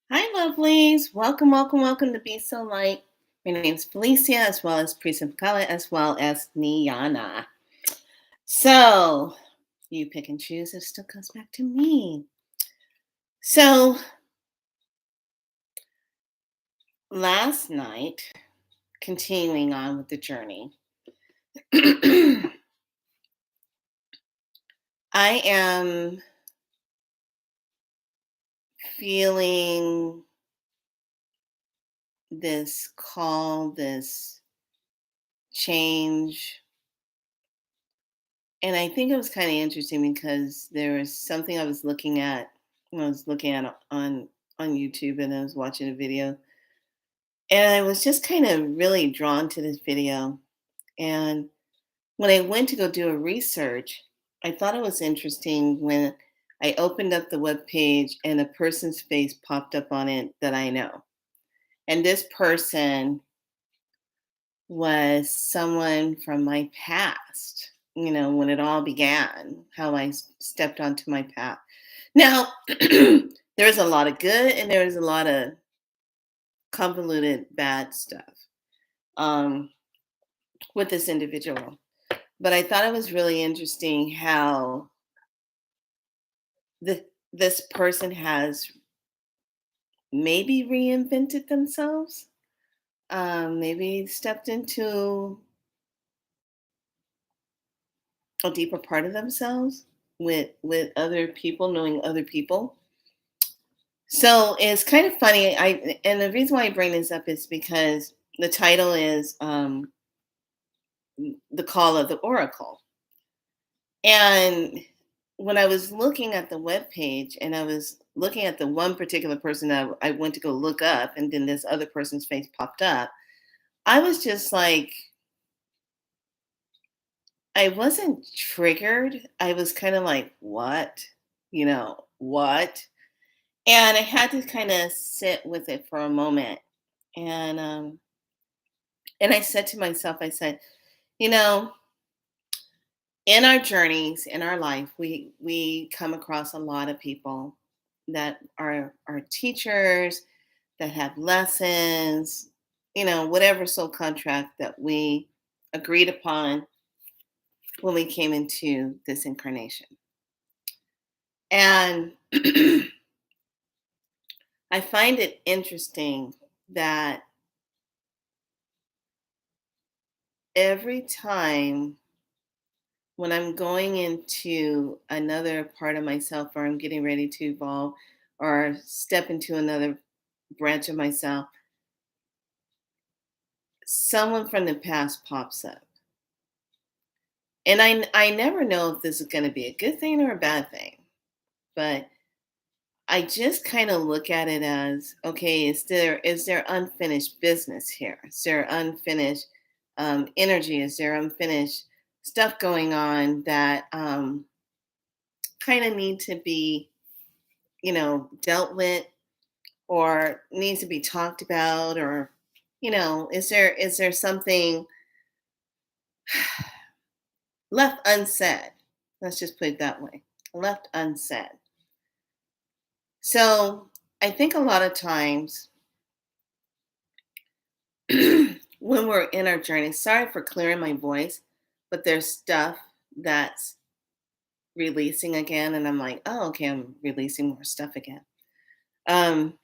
Hi, lovelies. Welcome, welcome, welcome to Be So Light. My name's Felicia, as well as Prism as well as Niana. So, you pick and choose. It still comes back to me. So, last night, continuing on with the journey, I am feeling this call, this change. And I think it was kind of interesting because there was something I was looking at when I was looking at on YouTube and I was watching a video. And I was just kind of really drawn to this video. And when I went to go do a research, I thought it was interesting when I opened up the web page and a person's face popped up on it that I know. And this person was someone from my past, when it all began, how I stepped onto my path. Now, there's a lot of good and there's a lot of convoluted bad stuff um, with this individual. But I thought it was really interesting how this person has maybe reinvented themselves, maybe stepped into a deeper part of themselves with other people, knowing other people. So it's kind of funny. And the reason why I bring this up is because the title is "The Call of the Oracle." And when I was looking at the web page and I was looking at the one particular person that I went to go look up, and then this other person's face popped up, I was just like, I wasn't triggered. I was kind of like, what? What? And I had to kind of sit with it for a moment. And I said to myself, I said, you know, in our journeys, in our life, we come across a lot of people that are teachers, that have lessons, whatever soul contract that we agreed upon when we came into this incarnation. And I find it interesting that every time when I'm going into another part of myself, or I'm getting ready to evolve or step into another branch of myself, someone from the past pops up. And I never know if this is going to be a good thing or a bad thing, but I just kind of look at it as, okay, is there unfinished business here? Is there unfinished energy? Is there unfinished stuff going on that kind of need to be, dealt with, or needs to be talked about, or is there something left unsaid? Let's just put it that way, left unsaid. So I think a lot of times when we're in our journey, sorry for clearing my voice, but there's stuff that's releasing again, and I'm like, oh, okay, I'm releasing more stuff again. um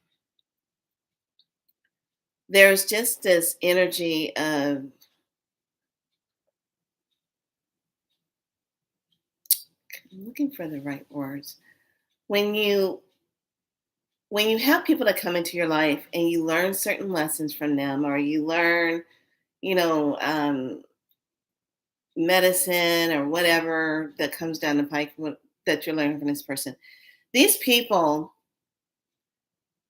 there's just this energy of, I'm looking for the right words, when you have people that come into your life and you learn certain lessons from them, or you learn, you know um medicine or whatever that comes down the pike, that you're learning from this person, these people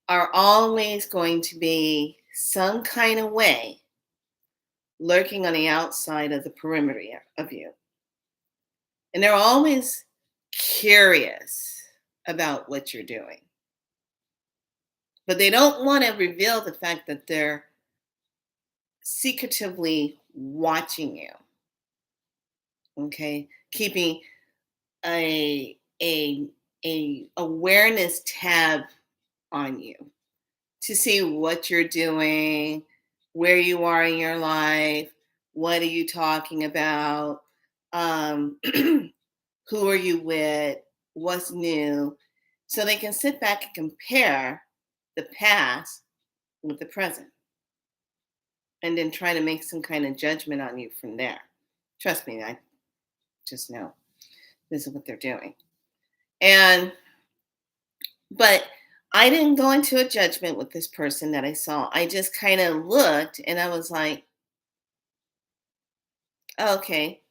are always going to be some kind of way lurking on the outside of the perimeter of you. And they're always curious about what you're doing. But they don't want to reveal the fact that they're secretively watching you. Okay? Keeping a awareness tab on you. to see what you're doing, where you are in your life, what are you talking about, who are you with, what's new, so they can sit back and compare the past with the present and then try to make some kind of judgment on you from there. Trust me, I just know this is what they're doing. And but I didn't go into a judgment with this person that I saw. I just kind of looked and I was like, "Oh, okay,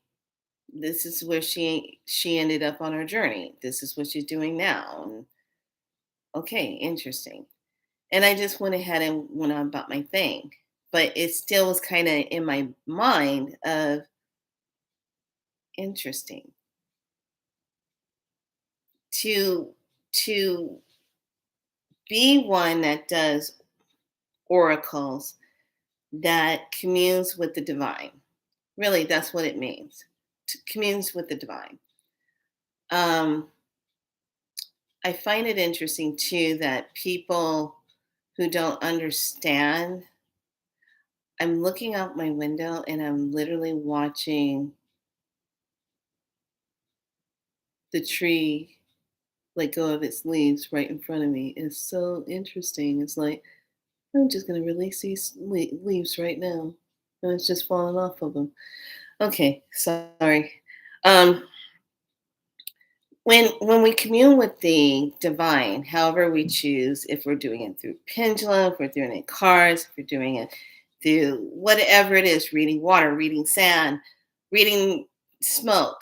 this is where she ended up on her journey. This is what she's doing now." And okay, interesting. And I just went ahead and went on about my thing. But it still was kind of in my mind of interesting to to be one that does oracles, that communes with the divine. Really, that's what it means. To communes with the divine. Um, I find it interesting too that people who don't understand, I'm looking out my window and I'm literally watching the tree let go of its leaves right in front of me. It's so interesting. It's like, I'm just going to release these leaves right now. And it's just falling off of them. Okay, sorry. Um, when we commune with the divine, however we choose, if we're doing it through pendulum, if we're doing it in cards, if we're doing it through whatever it is, reading water, reading sand, reading smoke,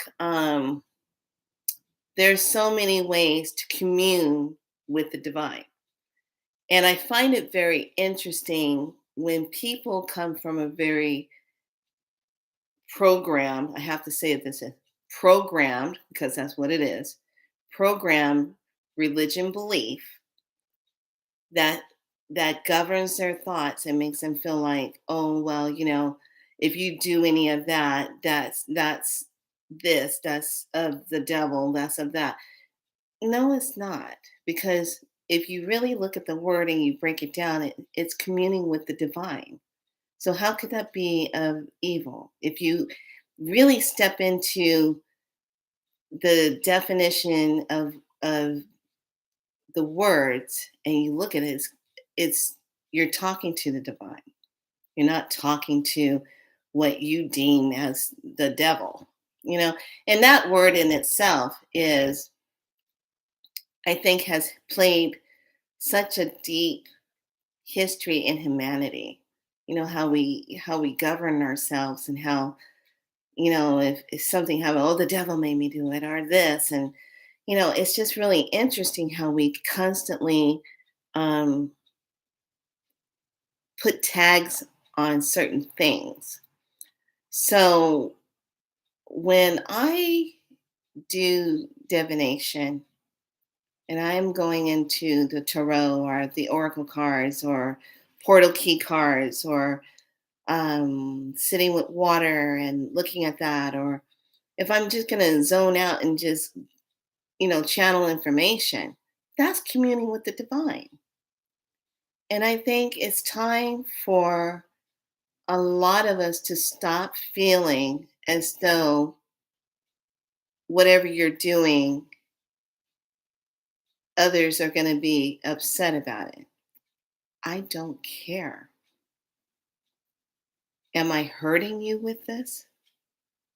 there's so many ways to commune with the divine. And I find it very interesting when people come from a very programmed, I have to say it this is programmed, because that's what it is, programmed religion belief that governs their thoughts and makes them feel like, oh well, if you do any of that, that's this, that's of the devil, that's of that. No, it's not. Because if you really look at the word and you break it down, it's communing with the divine. So how could that be of evil? If you really step into the definition of the words and you look at it, it's you're talking to the divine. You're not talking to what you deem as the devil, you know? And that word in itself is, I think, has played such a deep history in humanity. How we govern ourselves and how, if something happened, oh, the devil made me do it, or this. And, it's just really interesting how we constantly um, put tags on certain things. So when I do divination and I'm going into the tarot or the oracle cards or portal key cards or sitting with water and looking at that, or if I'm just going to zone out and just, channel information, that's communing with the divine. And I think it's time for a lot of us to stop feeling as though whatever you're doing, others are going to be upset about it. I don't care. Am I hurting you with this?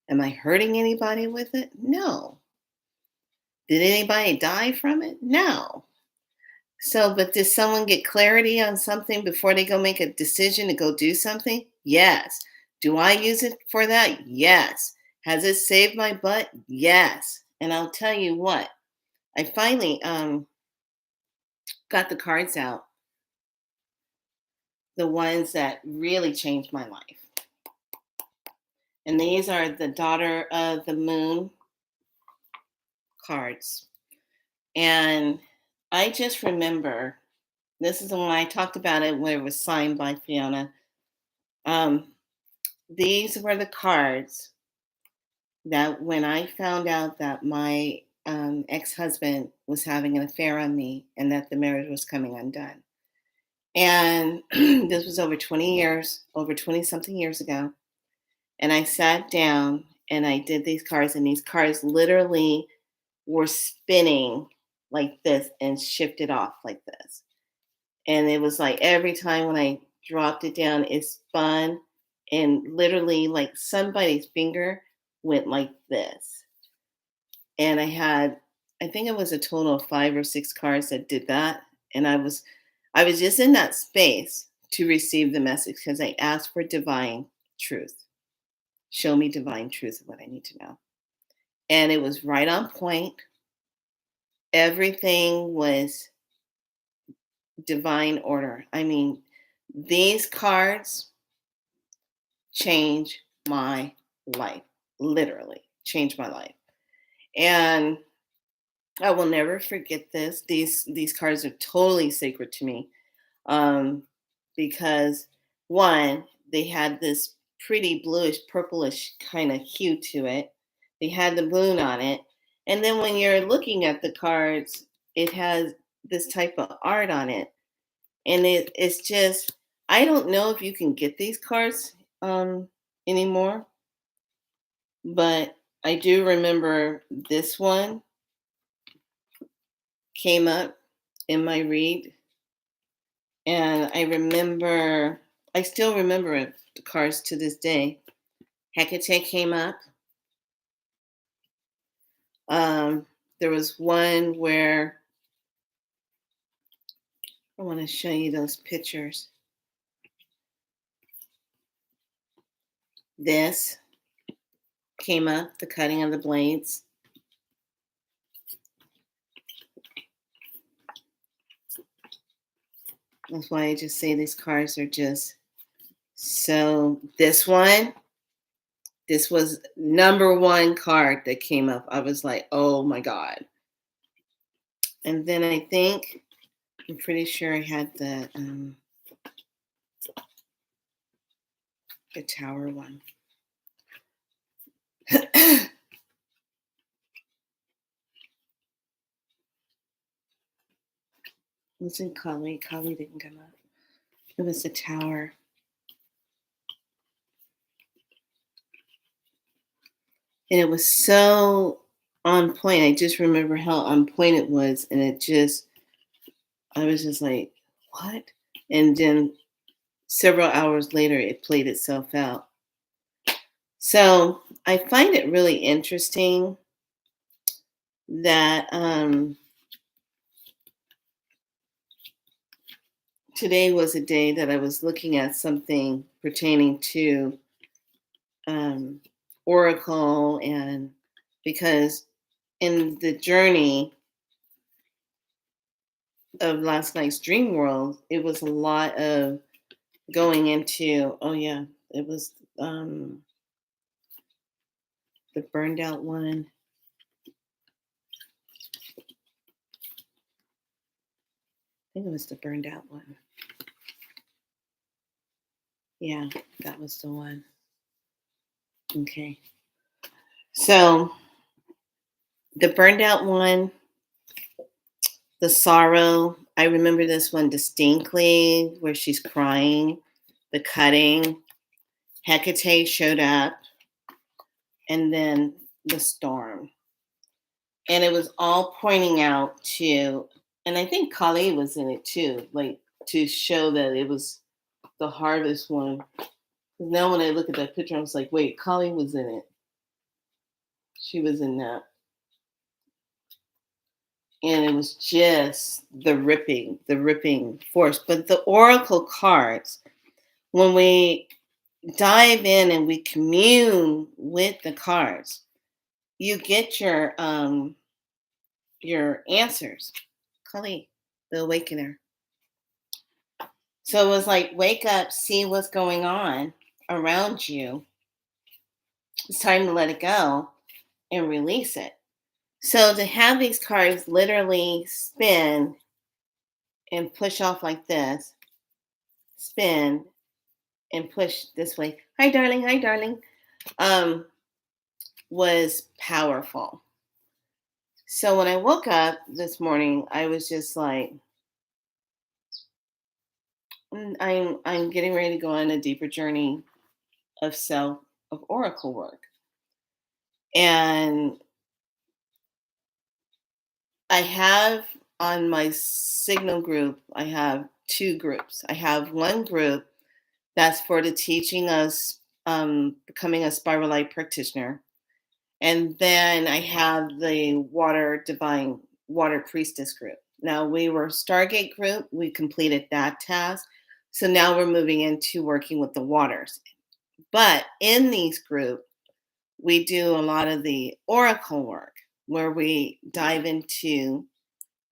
Am I hurting anybody with it? No. Did anybody die from it? No. So, but did someone get clarity on something before they go make a decision to go do something? Yes. Do I use it for that? Yes. Has it saved my butt? Yes. And I'll tell you what, I finally got the cards out, the ones that really changed my life. And these are the Daughter of the Moon cards. And I just remember, this is the one I talked about it when it was signed by Fiona. Um, these were the cards that when I found out that my ex husband was having an affair on me and that the marriage was coming undone. And this was over 20 something years ago. And I sat down and I did these cards, and these cards literally were spinning like this and shifted off like this. And it was like every time when I dropped it down, it spun, and literally like somebody's finger went like this. And I think it was a total of 5 or 6 cards that did that. And I was just in that space to receive the message because I asked for divine truth. Show me divine truth of what I need to know. And it was right on point. Everything was divine order. I mean, these cards change my life, literally changed my life. And I will never forget this. These cards are totally sacred to me, um, because one, they had this pretty bluish, purplish kind of hue to it. They had the moon on it, and then when you're looking at the cards, it has this type of art on it, and it's just I don't know if you can get these cards anymore, but I do remember this one came up in my read, and I still remember it, the cards to this day. Hecate came up. There was one where I want to show you those pictures. This came up, the cutting of the blades. That's why I just say these cards are just so. This was number one card that came up. I was like, oh my God. And then I'm pretty sure I had the tower one. Was in Kali. Kali didn't come up. It was the tower. And it was so on point. I just remember how on point it was. And I was just like, what? And then several hours later, it played itself out. So I find it really interesting that today was a day that I was looking at something pertaining to Oracle, and because in the journey of last night's dream world, it was a lot of going into, oh yeah, it was the burned out one. I think it was the burned out one. Yeah, that was the one. Okay. So the burned out one, the sorrow, I remember this one distinctly where she's crying, the cutting, Hecate showed up, and then the storm. And it was all pointing out to, and I think Kali was in it too, like to show that it was the hardest one. Now when I look at that picture, I was like, wait, Kali was in it. She was in that. And it was just the ripping force. But the oracle cards, when we dive in and we commune with the cards, you get your answers. Kali, the awakener. So it was like, wake up, see what's going on around you. It's time to let it go and release it. So to have these cards literally spin and push off like this, spin and push this way. Hi, darling. Hi, darling. Was powerful. So when I woke up this morning, I was just like, I'm getting ready to go on a deeper journey of self of oracle work. And I have on my signal group, I have two groups. I have one group that's for the teaching us becoming a spiral light practitioner. And then I have the water divine water priestess group. Now we were Stargate group, we completed that task. So now we're moving into working with the waters. But in these group, we do a lot of the oracle work where we dive into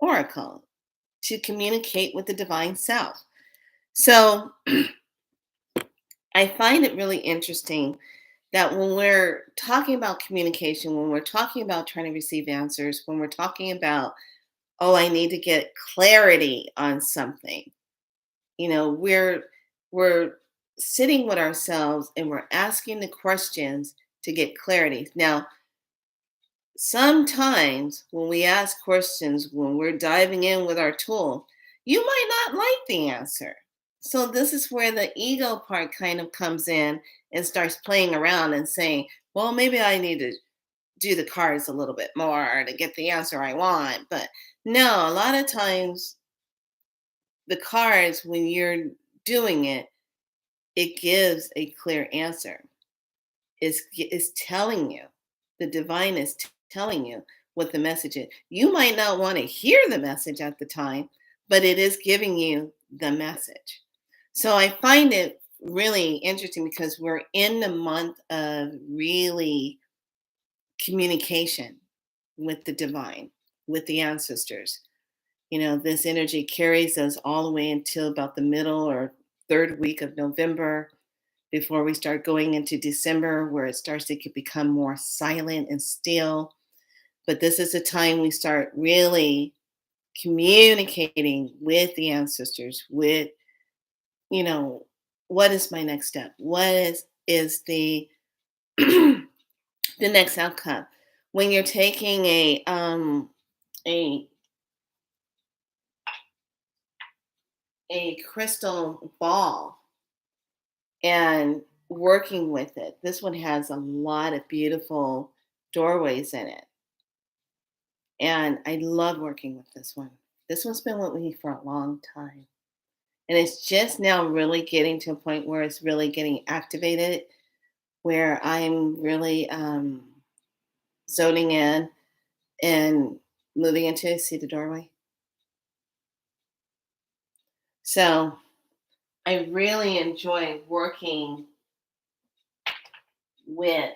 oracle to communicate with the divine self. So I find it really interesting that when we're talking about communication, when we're talking about trying to receive answers, when we're talking about, oh, I need to get clarity on something, we're sitting with ourselves and we're asking the questions to get clarity. Now, sometimes when we ask questions, when we're diving in with our tool, you might not like the answer. So, this is where the ego part kind of comes in and starts playing around and saying, well, maybe I need to do the cards a little bit more to get the answer I want. But no, a lot of times the cards, when you're doing it, it gives a clear answer. Is telling you, the divine is telling you what the message is. You might not want to hear the message at the time, but it is giving you the message. So I find it really interesting because we're in the month of really communication with the divine, with the ancestors. This energy carries us all the way until about the middle or third week of November before we start going into December, where it starts to become more silent and still. But this is a time we start really communicating with the ancestors, with, you know, what is my next step? What is the the next outcome? When you're taking a a crystal ball and working with it. This one has a lot of beautiful doorways in it. And I love working with this one. This one's been with me for a long time. And it's just now really getting to a point where it's really getting activated, where I'm really zoning in and moving into, see the doorway? So I really enjoy working with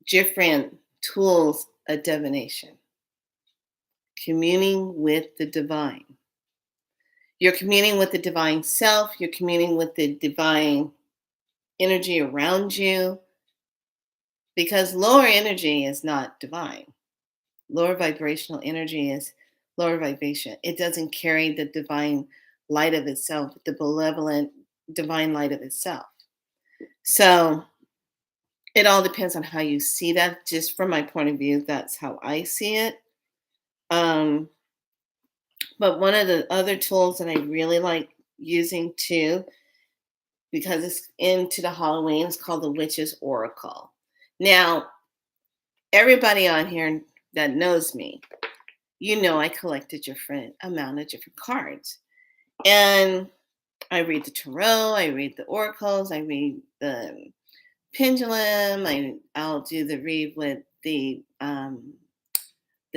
different tools of divination, communing with the divine. You're communing with the divine self, you're communing with the divine energy around you, because lower energy is not divine. Lower vibrational energy is lower vibration. It doesn't carry the divine light of itself, the benevolent divine light of itself. So it all depends on how you see that. Just from my point of view, that's how I see it. Um, but one of the other tools that I really like using too, because it's into the Halloween, is called the Witch's Oracle. Now, everybody on here that knows me, I collect a different amount of different cards. And I read the tarot, I read the oracles, I read the pendulum, I'll do the read with the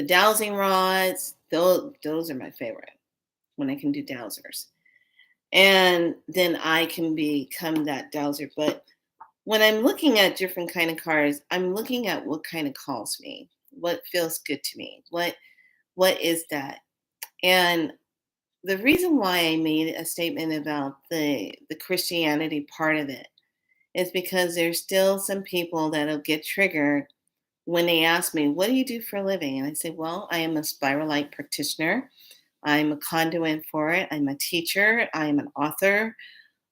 dowsing rods. Those are my favorite when I can do dowsers. And then I can become that dowser. But when I'm looking at different kind of cards, I'm looking at what kind of calls me, what feels good to me, what is that. And the reason why I made a statement about the Christianity part of it is because there's still some people that'll get triggered when they ask me, what do you do for a living? And I say, well, I am a spiral light practitioner. I'm a conduit for it. I'm a teacher. I am an author.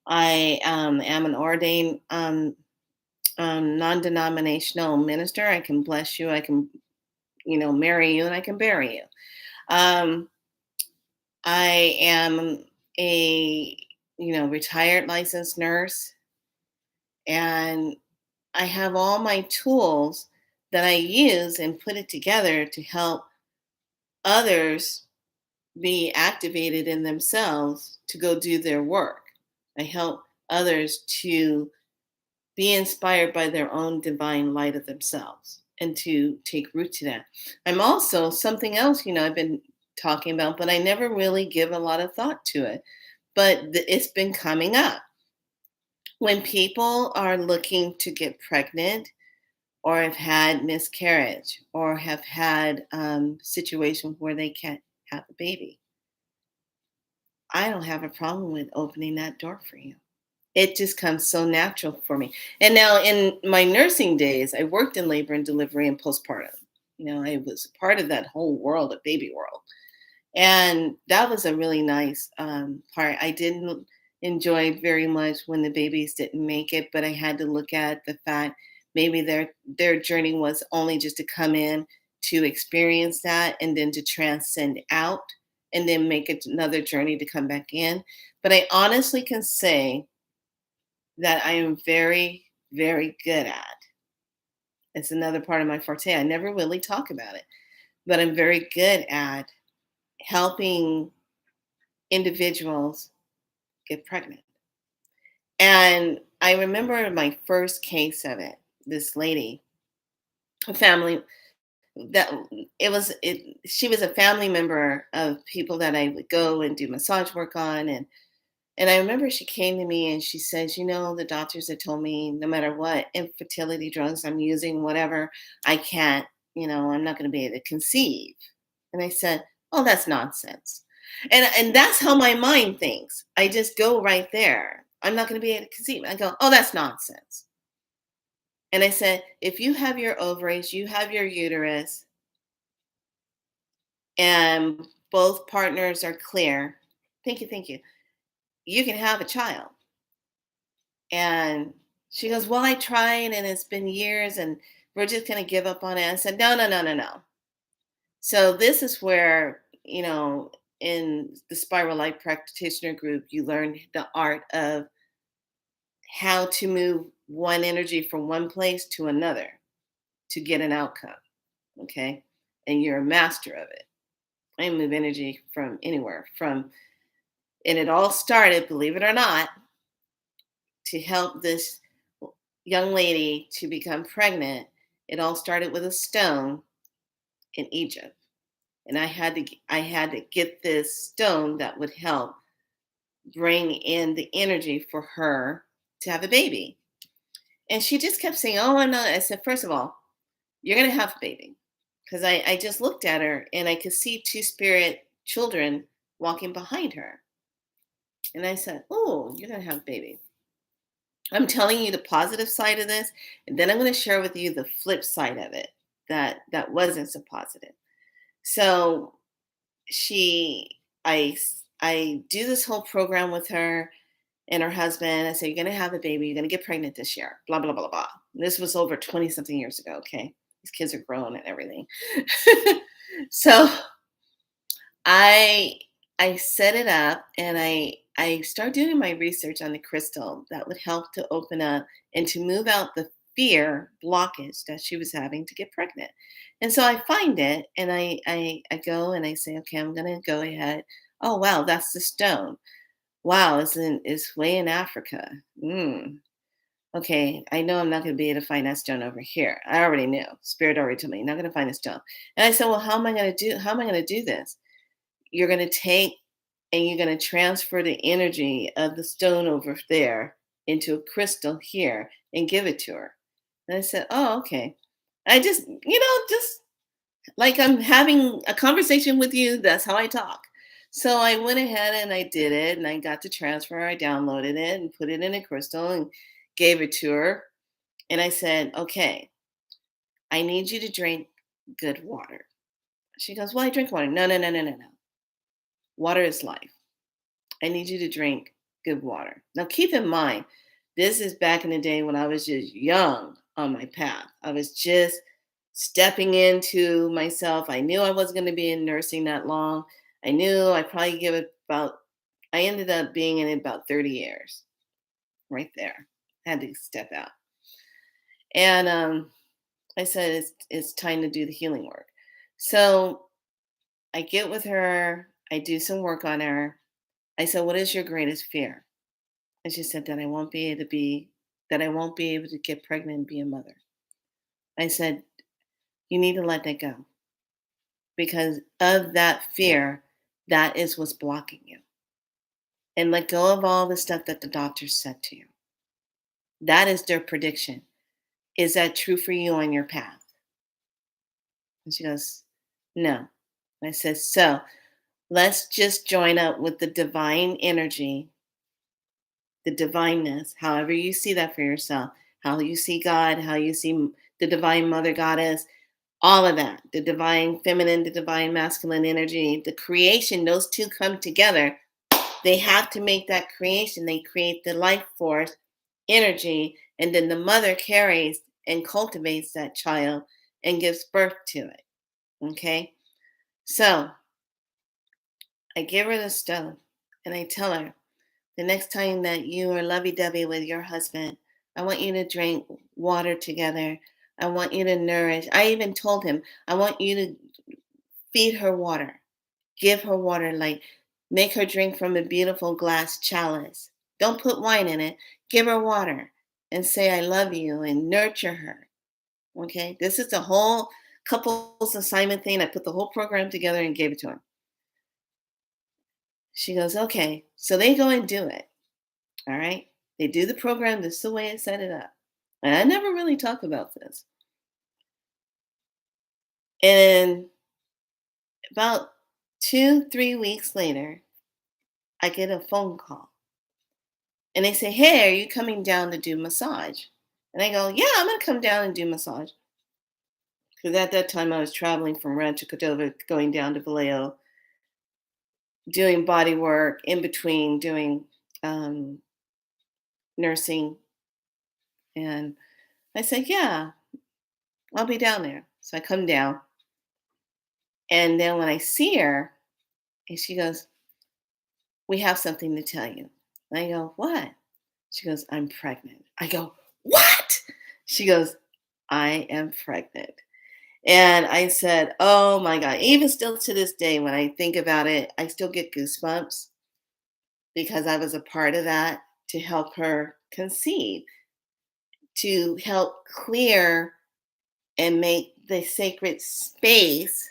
I am an ordained non-denominational minister. I can bless you. I can, marry you, and I can bury you. Um, I am a retired licensed nurse, and I have all my tools that I use and put it together to help others be activated in themselves to go do their work. I help others to be inspired by their own divine light of themselves and to take root to that. I'm also something else, I've been talking about, but I never really give a lot of thought to it. But it's been coming up. When people are looking to get pregnant or have had miscarriage or have had situations where they can't have a baby, I don't have a problem with opening that door for you. It just comes so natural for me. And now in my nursing days, I worked in labor and delivery and postpartum. I was a part of that whole world of baby world. And that was a really nice part. I didn't enjoy very much when the babies didn't make it, but I had to look at the fact maybe their journey was only just to come in to experience that and then to transcend out and then make it another journey to come back in. But I honestly can say that I am very, very good at. It's another part of my forte. I never really talk about it, but I'm very good at helping individuals get pregnant. And I remember my first case of it, this lady, a family that she was a family member of people that I would go and do massage work on. And I remember she came to me and she says, the doctors had told me no matter what infertility drugs I'm using, whatever, I can't, I'm not going to be able to conceive. And I said, oh, that's nonsense. And that's how my mind thinks. I just go right there. I'm not going to be able to conceive. I go, oh, that's nonsense. And I said, if you have your ovaries, you have your uterus, and both partners are clear, thank you, you can have a child. And she goes, well, I tried and it's been years and we're just going to give up on it. I said, no, no, no, no, no. So this is where, in the Spiral Light Practitioner group, you learn the art of how to move one energy from one place to another to get an outcome. Okay. And you're a master of it. I move energy from anywhere and it all started, believe it or not, to help this young lady to become pregnant. It all started with a stone in Egypt. And I had to get this stone that would help bring in the energy for her to have a baby. And she just kept saying, oh, I'm not. I said, first of all, you're going to have a baby. Because I just looked at her and I could see two spirit children walking behind her. And I said, oh, you're going to have a baby. I'm telling you the positive side of this, and then I'm going to share with you the flip side of it that wasn't so positive. So she, I do this whole program with her and her husband. I say, you're going to have a baby. You're going to get pregnant this year. Blah blah blah blah. This was over 20 something years ago. Okay, these kids are grown and everything. So I I set it up and I start doing my research on the crystal that would help to open up and to move out the fear blockage that she was having to get pregnant. And so I find it and I go and I say, okay, I'm gonna go ahead. Oh wow, that's the stone. Wow, it's way in Africa. Mm. Okay, I know I'm not gonna be able to find that stone over here. I already knew. Spirit already told me you're not gonna find the stone. And I said, well, how am I gonna do this? You're going to take and you're going to transfer the energy of the stone over there into a crystal here and give it to her. And I said, oh, okay. I just, just like I'm having a conversation with you. That's how I talk. So I went ahead and I did it and I got to transfer. I downloaded it and put it in a crystal and gave it to her. And I said, okay, I need you to drink good water. She goes, well, I drink water. No, no, no, no, no, no. Water is life. I need you to drink good water. Now, keep in mind, this is back in the day when I was just young on my path. I was just stepping into myself. I knew I wasn't going to be in nursing that long. I knew I'd probably give it about I ended up being in it about 30 years right there. Had to step out. And I said, it's time to do the healing work. So I get with her, I do some work on her. I said, what is your greatest fear? And she said that I won't be able to get pregnant and be a mother. I said, you need to let that go because of that fear, that is what's blocking you. And let go of all the stuff that the doctors said to you. That is their prediction. Is that true for you on your path? And she goes, no. I said, so let's just join up with the divine energy, the divineness, however you see that for yourself, how you see God, how you see the divine mother goddess, all of that, the divine feminine, the divine masculine energy, the creation, those two come together. They have to make that creation. They create the life force energy, and then the mother carries and cultivates that child and gives birth to it. Okay? So I give her the stone and I tell her, the next time that you are lovey dovey with your husband, I want you to drink water together. I want you to nourish. I even told him, I want you to feed her water, give her water, like make her drink from a beautiful glass chalice. Don't put wine in it. Give her water and say, I love you and nurture her. Okay. This is the whole couples assignment thing. I put the whole program together and gave it to him. She goes, okay. So they go and do it. All right. They do the program. This is the way I set it up. And I never really talk about this. And about 2, 3 weeks later, I get a phone call. And they say, hey, are you coming down to do massage? And I go, yeah, I'm going to come down and do massage. Because at that time I was traveling from Rancho Cordova, going down to Vallejo, doing body work, in between doing um, nursing. And I said, yeah, I'll be down there. So I come down. And then when I see her, and she goes, we have something to tell you. And I go, what? She goes, I'm pregnant. I go, what? She goes, I am pregnant. And I said, oh my God, even still to this day, when I think about it, I still get goosebumps because I was a part of that to help her conceive, to help clear and make the sacred space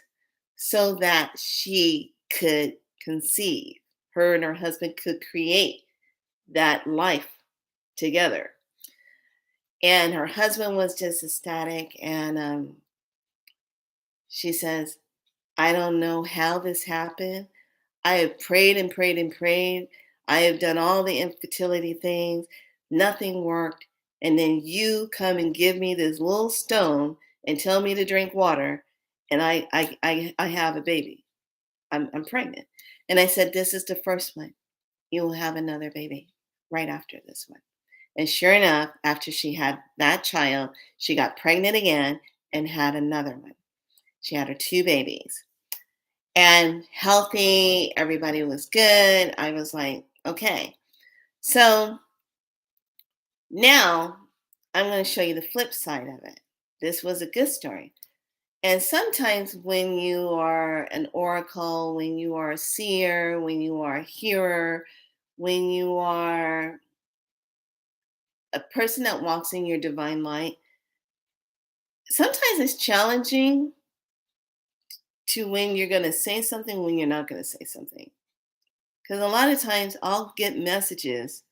so that she could conceive. Her and her husband could create that life together. And her husband was just ecstatic. And she says, I don't know how this happened. I have prayed and prayed and prayed. I have done all the infertility things. Nothing worked. And then you come and give me this little stone and tell me to drink water. And I have a baby. I'm pregnant. And I said, this is the first one. You will have another baby right after this one. And sure enough, after she had that child, she got pregnant again and had another one. She had her two babies and healthy. Everybody was good. I was like, okay. So now I'm going to show you the flip side of it. This was a good story. And sometimes when you are an oracle, when you are a seer, when you are a hearer, when you are a person that walks in your divine light, sometimes it's challenging to when you're going to say something, when you're not going to say something. Because a lot of times I'll get messages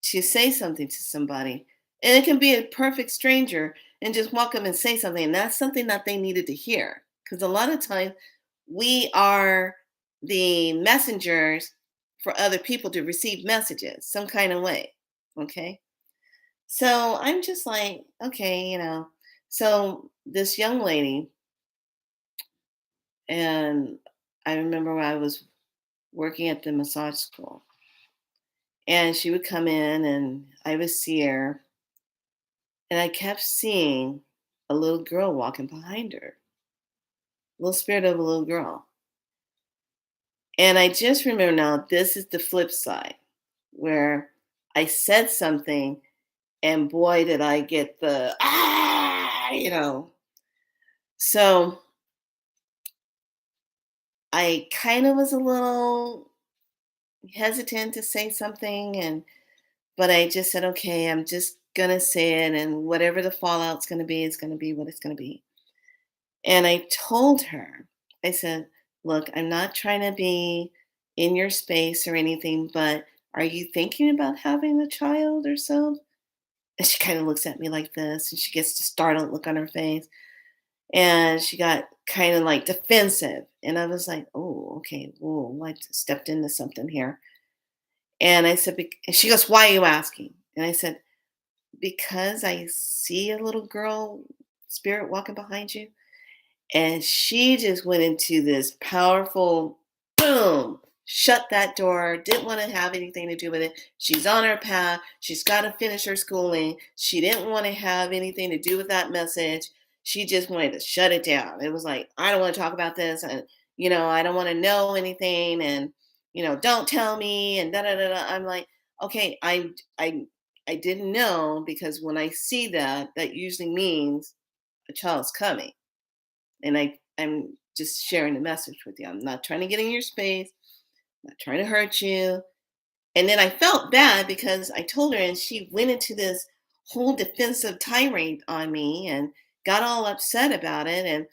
to say something to somebody, and it can be a perfect stranger and just walk up and say something. And that's something that they needed to hear. Because a lot of times we are the messengers for other people to receive messages some kind of way. Okay. So I'm just like, okay, So this young lady, and I remember when I was working at the massage school, and she would come in and I would see her, and I kept seeing a little girl walking behind her, little spirit of a little girl. And I just remember now, this is the flip side where I said something, and boy, did I get the . So I kind of was a little hesitant to say something, but I just said, okay, I'm just gonna say it, and whatever the fallout's gonna be is gonna be what it's gonna be. And I told her, I said, look, I'm not trying to be in your space or anything, but are you thinking about having a child or so? And she kind of looks at me like this, and she gets the startled look on her face. And she got kind of like defensive. And I was like, oh, okay. Whoa, I stepped into something here. And I said, and she goes, why are you asking? And I said, because I see a little girl spirit walking behind you. And she just went into this powerful boom, shut that door, didn't want to have anything to do with it. She's on her path. She's got to finish her schooling. She didn't want to have anything to do with that message. She just wanted to shut it down. It was like, I don't want to talk about this. And, I don't want to know anything. And, don't tell me. And da da da da. I'm like, okay, I didn't know, because when I see that, that usually means a child's coming. And I'm just sharing the message with you. I'm not trying to get in your space, not trying to hurt you. And then I felt bad because I told her, and she went into this whole defensive tirade on me and got all upset about it. And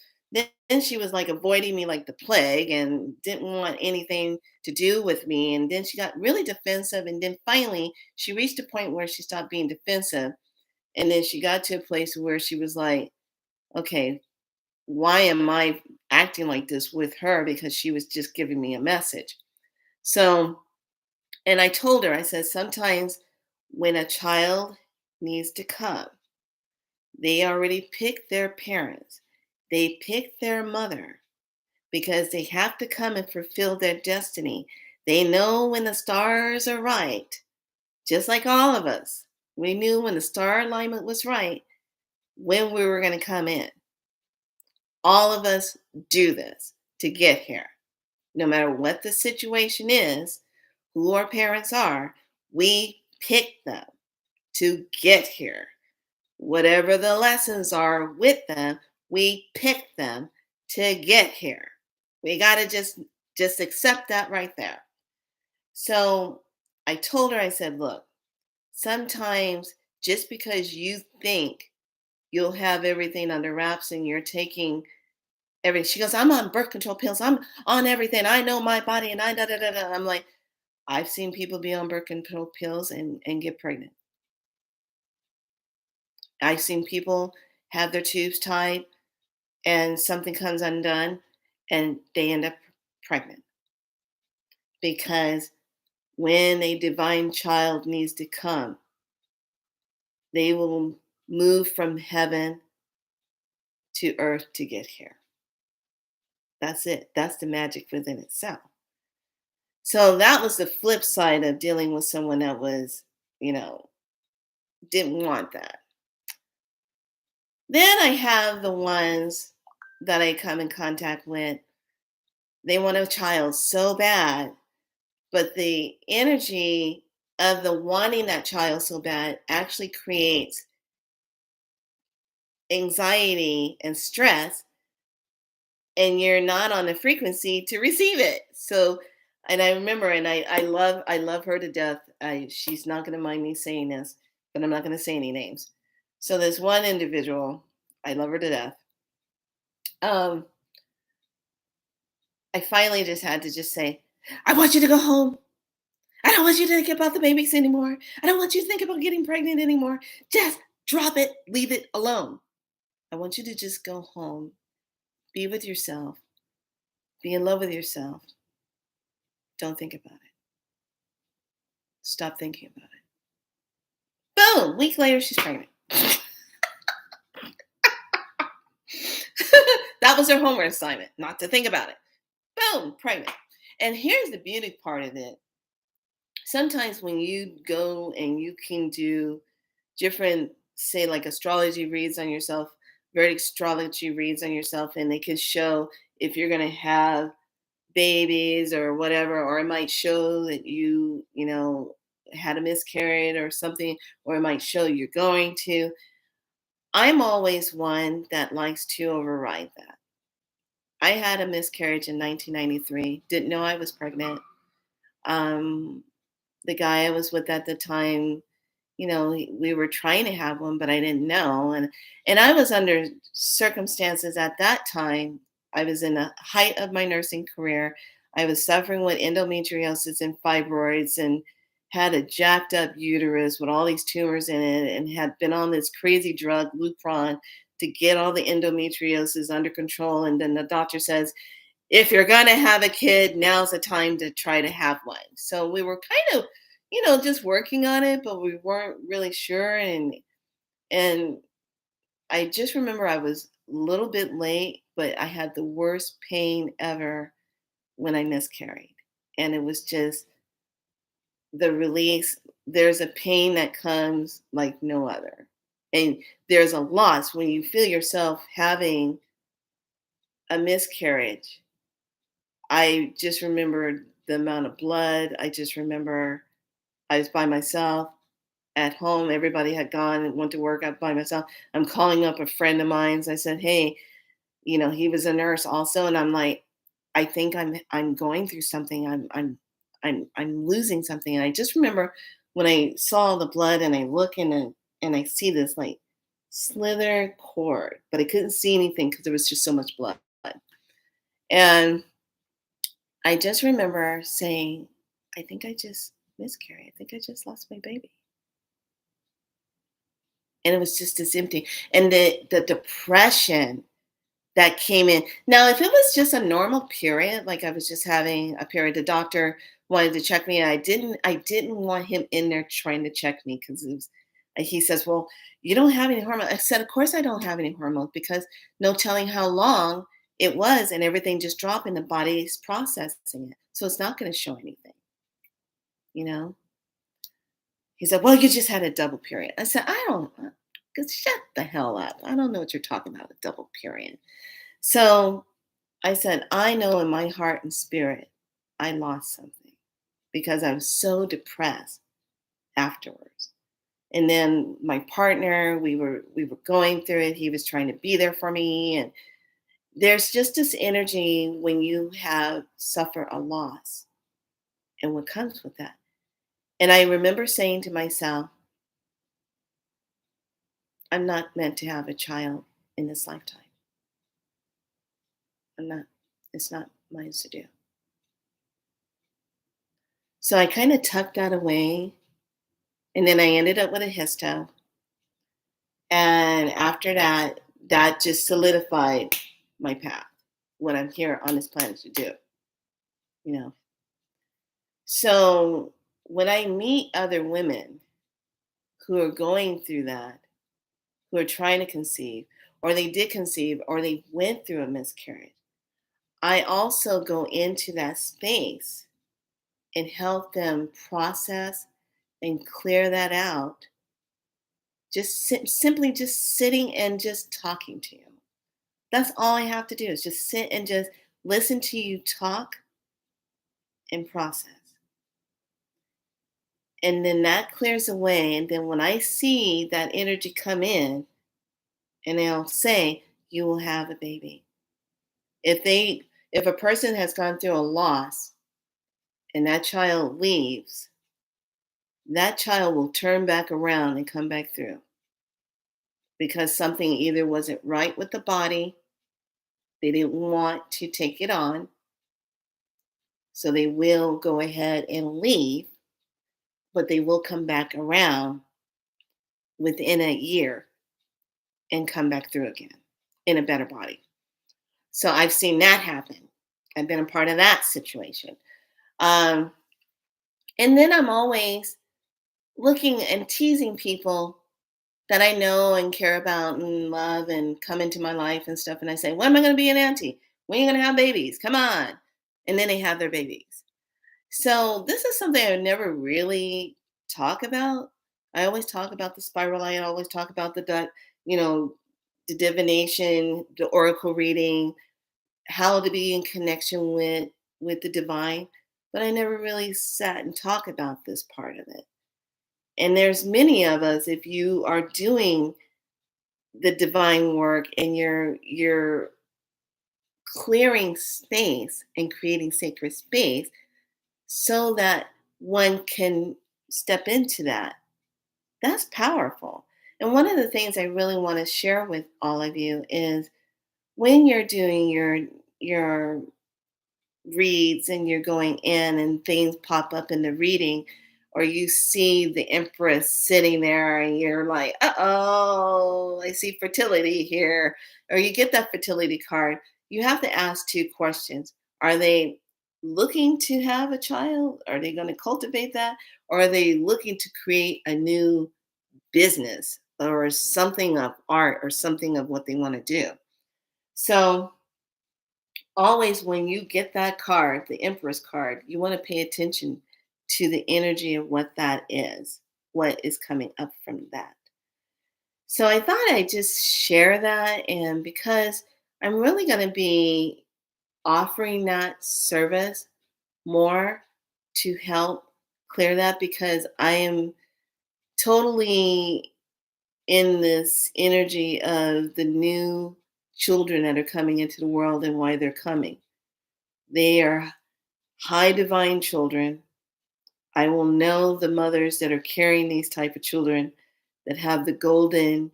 then she was like avoiding me like the plague and didn't want anything to do with me. And then she got really defensive. And then finally, she reached a point where she stopped being defensive. And then she got to a place where she was like, okay, why am I acting like this with her? Because she was just giving me a message. So, and I told her, I said, sometimes when a child needs to come, they already pick their parents, they pick their mother, because they have to come and fulfill their destiny. They know when the stars are right, just like all of us. We knew when the star alignment was right, when we were going to come in. All of us do this to get here. No matter what the situation is, who our parents are, we pick them to get here. Whatever the lessons are with them, we pick them to get here. We got to just accept that right there. So I told her, I said, look, sometimes just because you think you'll have everything under wraps and you're taking everything, she goes, I'm on birth control pills, I'm on everything, I know my body, and I da da da da. I'm like, I've seen people be on birth control pills and get pregnant. I've seen people have their tubes tied and something comes undone and they end up pregnant, because when a divine child needs to come, they will move from heaven to earth to get here. That's it. That's the magic within itself. So that was the flip side of dealing with someone that was, you know, didn't want that. Then I have the ones that I come in contact with. They want a child so bad, but the energy of the wanting that child so bad actually creates anxiety and stress, and you're not on the frequency to receive it. So, and I remember, and I love her to death. She's not going to mind me saying this, but I'm not going to say any names. So there's one individual, I love her to death. Um, I finally just had to just say, I want you to go home. I don't want you to think about the babies anymore. I don't want you to think about getting pregnant anymore. Just drop it, leave it alone. I want you to just go home, be with yourself, be in love with yourself. Don't think about it. Stop thinking about it. Boom, week later, she's pregnant. That was her homework assignment, not to think about it. Boom, pregnant. And here's the beauty part of it. Sometimes when you go and you can do different, say, like astrology reads on yourself, Vedic astrology reads on yourself, and they can show if you're going to have babies or whatever, or it might show that had a miscarriage or something, or it might show you're going to. I'm always one that likes to override that. I had a miscarriage in 1993, didn't know I was pregnant. Um, the guy I was with at the time, we were trying to have one, but I didn't know. And I was under circumstances at that time. I was in the height of my nursing career. I was suffering with endometriosis and fibroids and had a jacked up uterus with all these tumors in it and had been on this crazy drug, Lupron, to get all the endometriosis under control. And then the doctor says, if you're going to have a kid, now's the time to try to have one. So we were kind of, just working on it, but we weren't really sure. And I just remember I was a little bit late, but I had the worst pain ever when I miscarried. And it was just the release. There's a pain that comes like no other. And there's a loss when you feel yourself having a miscarriage. I just remember the amount of blood. I just remember I was by myself at home. Everybody had gone and went to work. I'm by myself. I'm calling up a friend of mine's. I said, "Hey, he was a nurse also," and I'm like, "I think I'm going through something. I'm losing something." And I just remember when I saw the blood and I look and I see this like slither cord, but I couldn't see anything because there was just so much blood. And I just remember saying, "I think I just miscarried. I think I just lost my baby." And it was just this empty. And the depression that came in. Now, if it was just a normal period, like I was just having a period, the doctor wanted to check me. I didn't want him in there trying to check me because he says, "Well, you don't have any hormones." I said, "Of course I don't have any hormones because no telling how long it was and everything just dropped and the body's processing it. So it's not going to show anything, you know?" He said, "Well, you just had a double period." I said, "I don't, because shut the hell up. I don't know what you're talking about, a double period." So I said, "I know in my heart and spirit, I lost something because I was so depressed afterwards." And then my partner, we were going through it. He was trying to be there for me. And there's just this energy when you have suffer a loss and what comes with that. And I remember saying to myself, I'm not meant to have a child in this lifetime. I'm not, it's not mine to do. So I kind of tucked that away. And then I ended up with a histo. And after that, that just solidified my path, what I'm here on this planet to do, you know. So when I meet other women who are going through that, who are trying to conceive, or they did conceive, or they went through a miscarriage, I also go into that space and help them process and clear that out. Just simply just sitting and just talking to you. That's all I have to do is just sit and just listen to you talk and process. And then that clears away. And then when I see that energy come in, and they'll say, you will have a baby. If a person has gone through a loss and that child leaves, that child will turn back around and come back through because something either wasn't right with the body, they didn't want to take it on, so they will go ahead and leave, but they will come back around within a year and come back through again in a better body. So I've seen that happen. I've been a part of that situation. Um, and then I'm always looking and teasing people that I know and care about and love and come into my life and stuff. And I say, when am I going to be an auntie? When are you going to have babies? Come on. And then they have their babies. So this is something I never really talk about. I always talk about the spiral line. I always talk about you know, the divination, the oracle reading, how to be in connection with with the divine, but I never really sat and talked about this part of it. And there's many of us, if you are doing the divine work and you're clearing space and creating sacred space so that one can step into that, that's powerful. And one of the things I really want to share with all of you is when you're doing your reads and you're going in and things pop up in the reading, or you see the empress sitting there and you're like, uh-oh, I see fertility here, or you get that fertility card, you have to ask two questions. Are they looking to have a child? Are they going to cultivate that? Or are they looking to create a new business or something of art or something of what they want to do? So always when you get that card, the Empress card, you want to pay attention to the energy of what that is, what is coming up from that. So I thought I'd just share that. And because I'm really going to be offering that service more to help clear that, because I am totally in this energy of the new children that are coming into the world and why they're coming. They are high divine children. I will know the mothers that are carrying these type of children that have the golden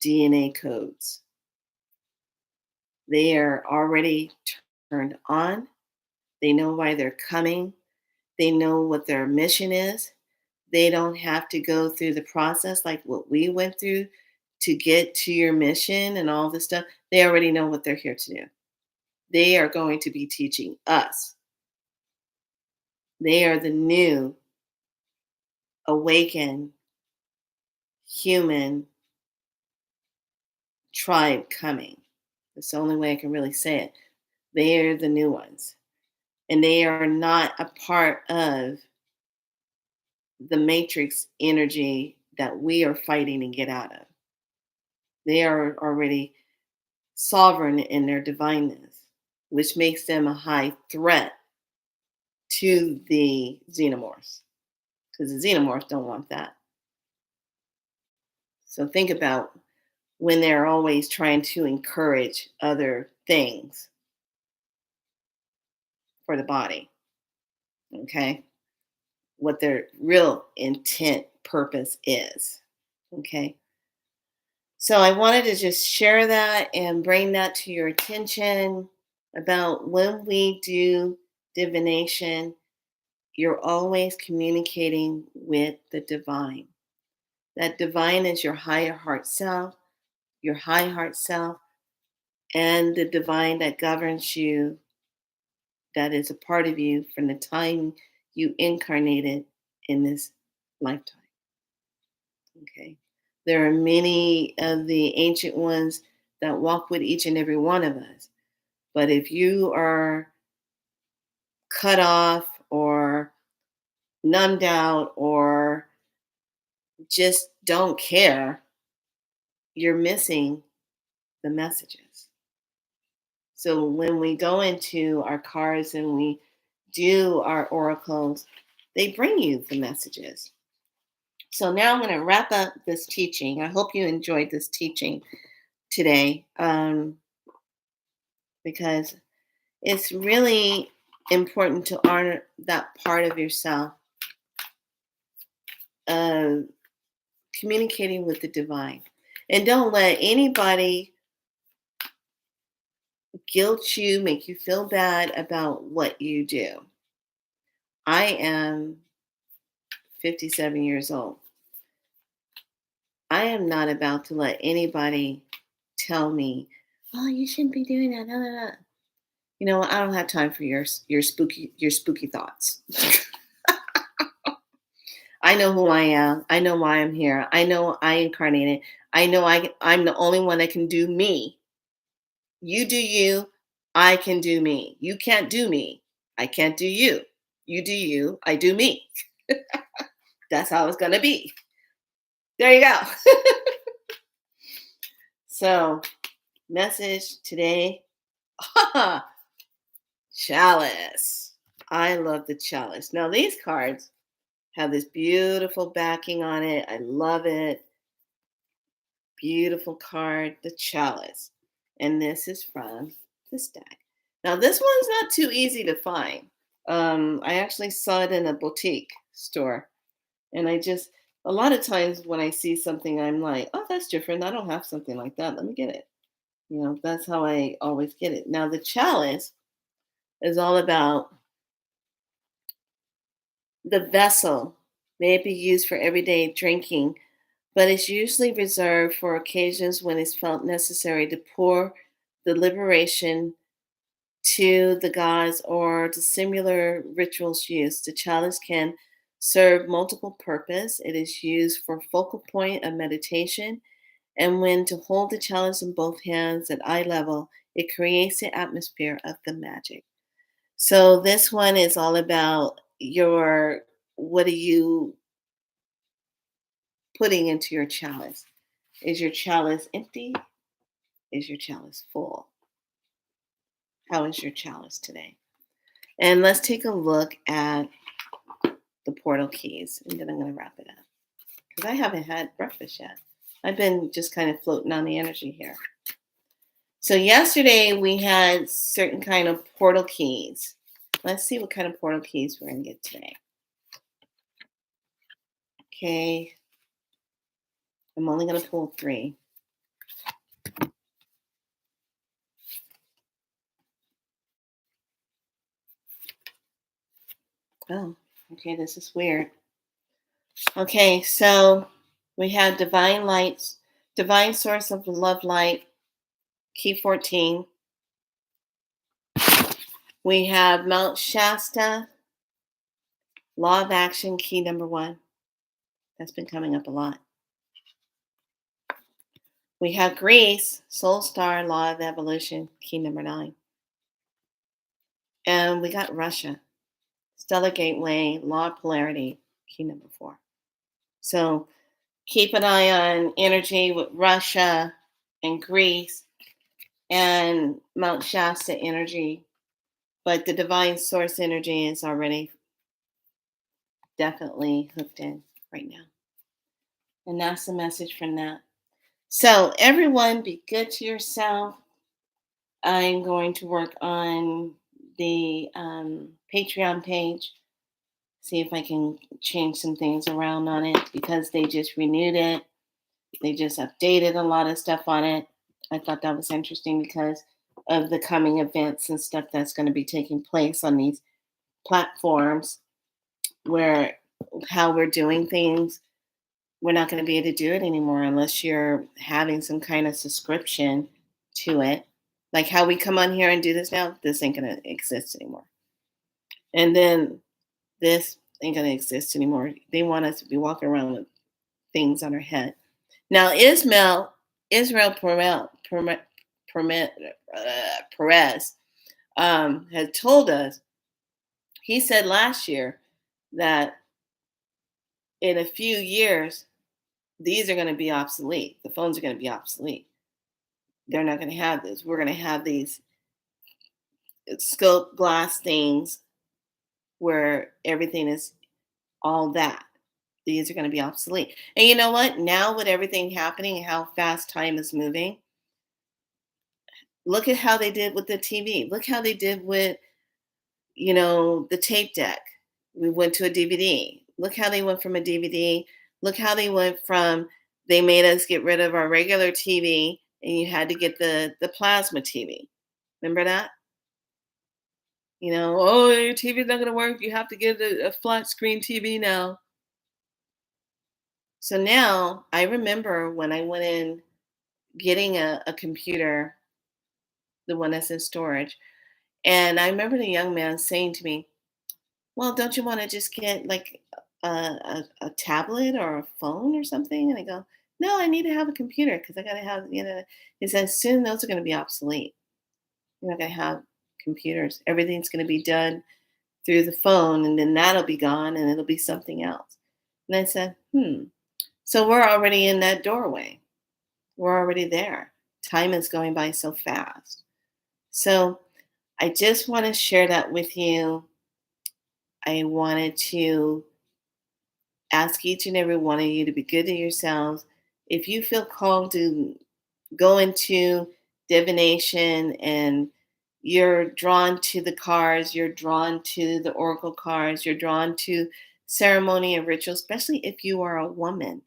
DNA codes. They are already turned on. They know why they're coming. They know what their mission is. They don't have to go through the process like what we went through to get to your mission and all this stuff. They already know what they're here to do. They are going to be teaching us. They are the new awakened human tribe coming. That's the only way I can really say it. They are the new ones. And they are not a part of the matrix energy that we are fighting to get out of. They are already sovereign in their divineness, which makes them a high threat to the xenomorphs, because the xenomorphs don't want that. So think about when they're always trying to encourage other things for the body, okay? What their real intent, purpose is, okay? So I wanted to just share that and bring that to your attention about when we do divination, you're always communicating with the divine. That divine is your higher heart self, your high heart self, and the divine that governs you, that is a part of you from the time you incarnated in this lifetime. Okay. There are many of the ancient ones that walk with each and every one of us. But if you are cut off or numbed out or just don't care, you're missing the messages. So when we go into our cards and we do our oracles, they bring you the messages. So now I'm going to wrap up this teaching. I hope you enjoyed this teaching today, because it's really important to honor that part of yourself, uh, communicating with the divine. And don't let anybody guilt you, make you feel bad about what you do. I am 57 years old. I am not about to let anybody tell me, "Oh, you shouldn't be doing that." Blah, blah, blah." You know, I don't have time for your spooky thoughts. I know who I am. I know why I'm here. I know I incarnated. I know I'm the only one that can do me. You do you. I can do me. You can't do me. I can't do you. You do you. I do me. That's how it's going to be. There you go. So, message today. Chalice. I love the chalice. Now, these cards have this beautiful backing on it. I love it. Beautiful card, the chalice. And this is from this deck. Now, this one's not too easy to find. I actually saw it in a boutique store. And a lot of times when I see something, I'm like, oh, that's different. I don't have something like that. Let me get it. That's how I always get it. Now, the chalice is all about the vessel. May it be used for everyday drinking, but it's usually reserved for occasions when it's felt necessary to pour the liberation to the gods or to similar rituals used. The chalice can serve multiple purpose. It is used for focal point of meditation, and when to hold the chalice in both hands at eye level, it creates the atmosphere of the magic. So this one is all about what are you putting into your chalice? Is your chalice empty? Is your chalice full? How is your chalice today? And let's take a look at the portal keys, and then I'm going to wrap it up because I haven't had breakfast yet. I've been just kind of floating on the energy here. So yesterday we had certain kind of portal keys. Let's see what kind of portal keys we're going to get today. Okay. I'm only going to pull 3. Oh, okay, this is weird. Okay, so we have divine lights, divine source of love light, key 14. We have Mount Shasta, law of action, key number 1. That's been coming up a lot. We have Greece, soul star, law of evolution, key number 9. And we got Russia, stellar gateway, law of polarity, key number 4. So keep an eye on energy with Russia and Greece and Mount Shasta energy. But the divine source energy is already definitely hooked in right now. And that's the message from that. So everyone, be good to yourself. I'm going to work on the Patreon page, see if I can change some things around on it because they just renewed it. They just updated a lot of stuff on it. I thought that was interesting because of the coming events and stuff that's going to be taking place on these platforms where how we're doing things, we're not going to be able to do it anymore unless you're having some kind of subscription to it. Like how we come on here and do this now, this ain't going to exist anymore. And then this ain't going to exist anymore. They want us to be walking around with things on our head. Now, Israel Perez had told us, he said last year that in a few years, these are going to be obsolete. The phones are going to be obsolete. They're not going to have this. We're going to have these scope glass things where everything is all that. These are going to be obsolete. And you know what? Now with everything happening and how fast time is moving, look at how they did with the TV. Look how they did with, the tape deck. We went to a DVD. Look how they went from a DVD. Look how they went from, they made us get rid of our regular TV and you had to get the plasma TV. Remember that? Oh, your TV's not going to work. You have to get a flat screen TV now. So now I remember when I went in getting a computer, the one that's in storage, and I remember the young man saying to me, well, don't you want to just get like a tablet or a phone or something? And I go, no, I need to have a computer because I got to have, he says, soon those are going to be obsolete. You're not going to have computers. Everything's going to be done through the phone and then that'll be gone and it'll be something else. And I said, so we're already in that doorway. We're already there. Time is going by so fast. So I just want to share that with you. I wanted to ask each and every one of you to be good to yourselves. If you feel called to go into divination and you're drawn to the cards, you're drawn to the oracle cards, you're drawn to ceremony and ritual, especially if you are a woman,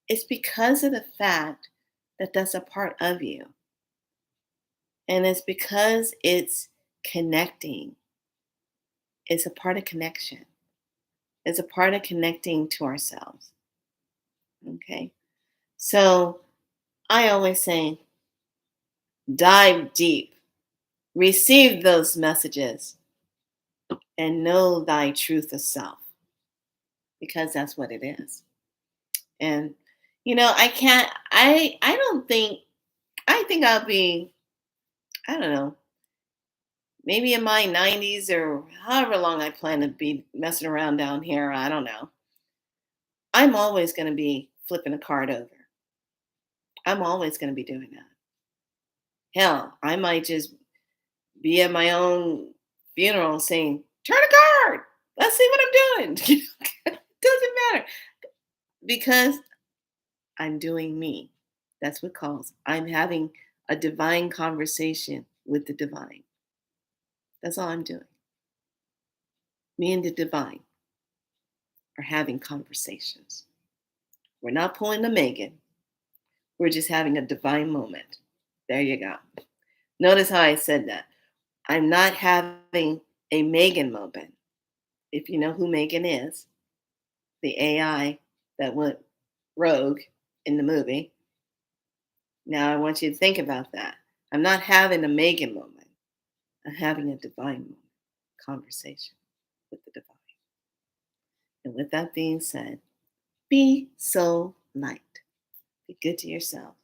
it's because of the fact that that's a part of you. And it's because it's connecting. It's a part of connection. It's a part of connecting to ourselves. Okay. So I always say, dive deep, receive those messages, and know thy truth of self, because that's what it is. And I can't. I don't think. I think I'll be. I don't know. Maybe in my 90s or however long I plan to be messing around down here. I don't know. I'm always going to be flipping a card over. I'm always going to be doing that. Hell, I might just be at my own funeral saying, "Turn a card. Let's see what I'm doing." Doesn't matter because I'm doing me. That's what calls. I'm having a divine conversation with the divine. That's all I'm doing. Me and the divine are having conversations. We're not pulling the Megan. We're just having a divine moment. There you go. Notice how I said that. I'm not having a Megan moment. If you know who Megan is, the AI that went rogue in the movie. Now I want you to think about that. I'm not having a Megan moment. I'm having a divine moment, conversation with the divine. And with that being said, be so light. Be good to yourself.